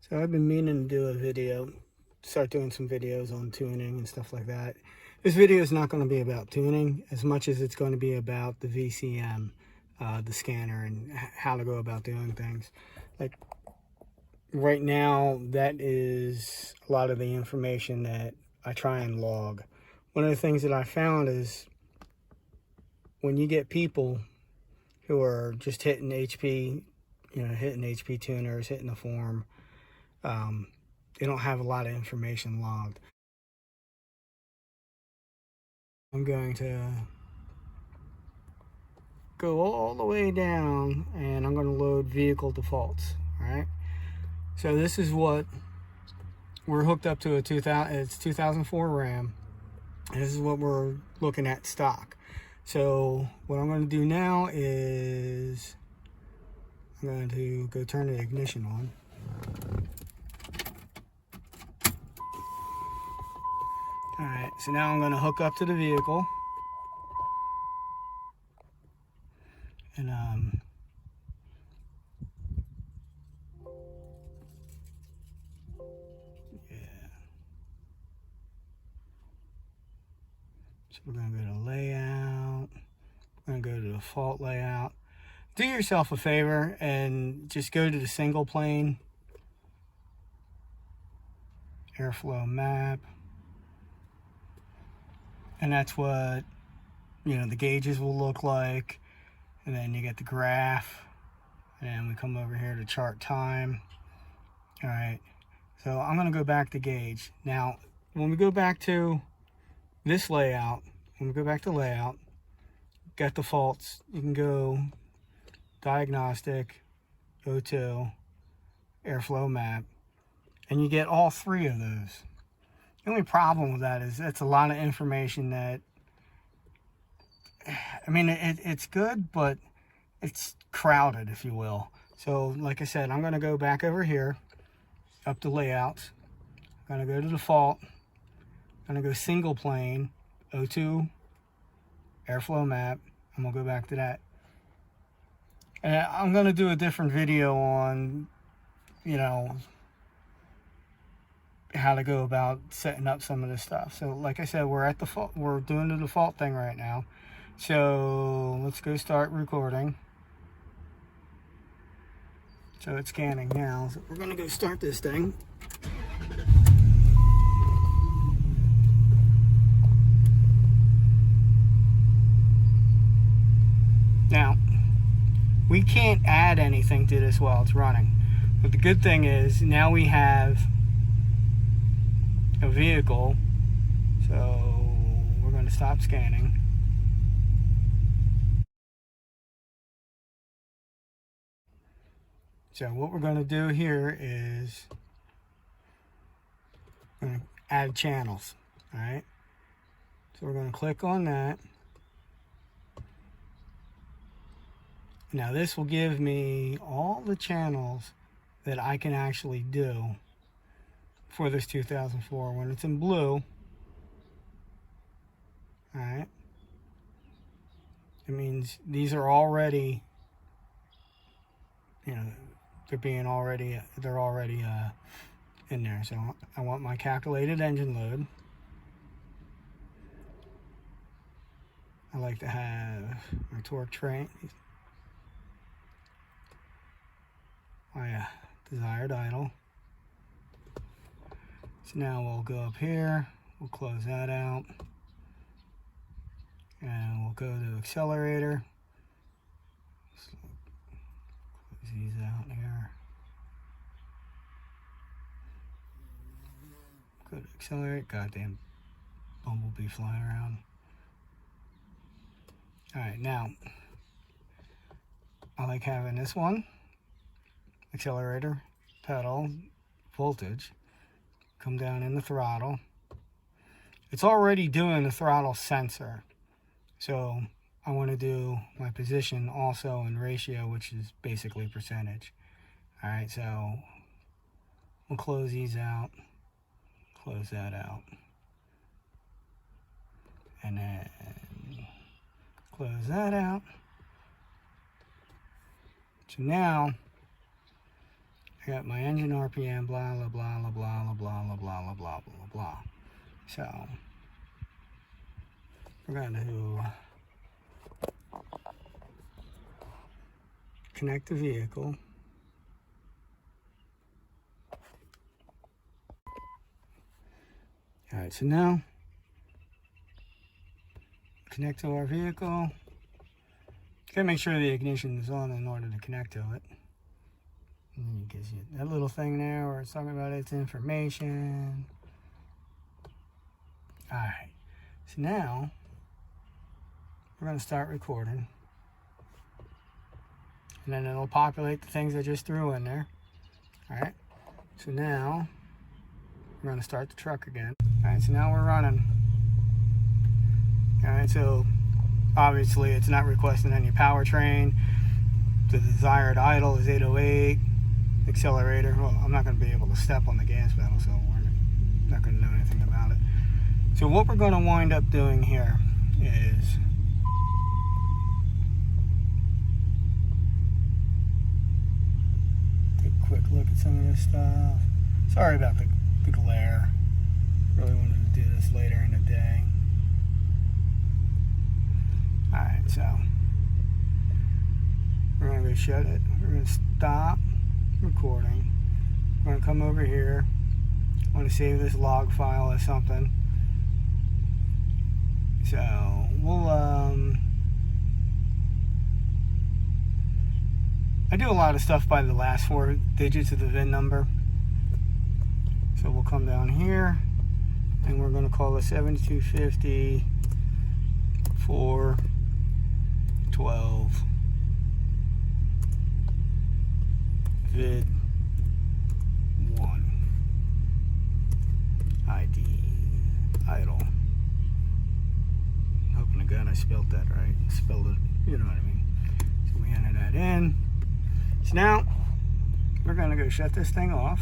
So I've been meaning to do a video, start doing some videos on tuning and stuff like that. This video is not going to be about tuning as much as it's going to be about the VCM, the scanner, and how to go about doing things. Like right now, that is a lot of the information that I try and log. One of the things that I found is when you get people who are just hitting HP, hitting HpTuners, hitting the form, they don't have a lot of information logged. I'm going to go all the way down and I'm going to load vehicle defaults. All right. So this is what we're hooked up to, it's 2004 Ram. And this is what we're looking at stock. So what I'm going to do now is I'm going to go turn the ignition on. Alright, so now I'm going to hook up to the vehicle. And yeah. So we're going to go to layout. We're going to go to default layout. Do yourself a favor and just go to the single plane airflow map. And that's what, the gauges will look like. And then you get the graph. And we come over here to chart time. All right. So I'm going to go back to gauge. Now, when we go back to this layout, got defaults. You can go diagnostic, O2, airflow map, and you get all three of those. The only problem with that is that's a lot of information that, it's good, but it's crowded, if you will. So, like I said, I'm going to go back over here, up to layouts. I'm going to go to default. I'm going to go single plane, O2, airflow map. I'm going to go back to that. And I'm going to do a different video on, how to go about setting up some of this stuff. So like I said, we're doing the default thing right now. So let's go start recording. So it's scanning now. So we're going to go start this thing. Now, we can't add anything to this while it's running. But the good thing is now we have a vehicle. So we're going to stop scanning. So what we're going to do here is we're going to add channels. All right. So we're going to click on that. Now this will give me all the channels that I can actually do for this 2004. When it's in blue, all right, it means these are already, they're already in there. So I want my calculated engine load. I like to have my torque train, my desired idle. So now we'll go up here, we'll close that out, and we'll go to accelerator. So close these out here. Go to accelerate. Goddamn bumblebee flying around. Alright, now I like having this one. Accelerator, pedal, voltage. Come down in the throttle. It's already doing the throttle sensor. So I want to do my position also in ratio, which is basically percentage. Alright, so we'll close these out. Close that out. And then close that out. So now I got my engine RPM, blah, blah, blah, blah, blah, blah, blah, blah, blah, blah, blah, blah. So, we're going to connect the vehicle. All right, so now, connect to our vehicle. Gotta make sure the ignition is on in order to connect to it. And it gives you that little thing there where it's talking about its information. All right, so now we're going to start recording, and then it'll populate the things I just threw in there. All right, so now we're going to start the truck again. All right, so now we're running. All right, so obviously it's not requesting any powertrain. The desired idle is 808. Accelerator, well, I'm not going to be able to step on the gas pedal, so we're not going to know anything about it. So what we're going to wind up doing here is take a quick look at some of this stuff. Sorry about the glare. Really wanted to do this later in the day. Alright, so we're going to go shut it. We're going to stop recording. We're going to come over here. I want to save this log file as something. So we'll I do a lot of stuff by the last 4 digits of the VIN number. So we'll come down here and we're going to call it 7250 412 vid 1 ID idle. Hoping to God I spelled that right. Spelled it, you know what I mean. So we enter that in. So now we're going to go shut this thing off.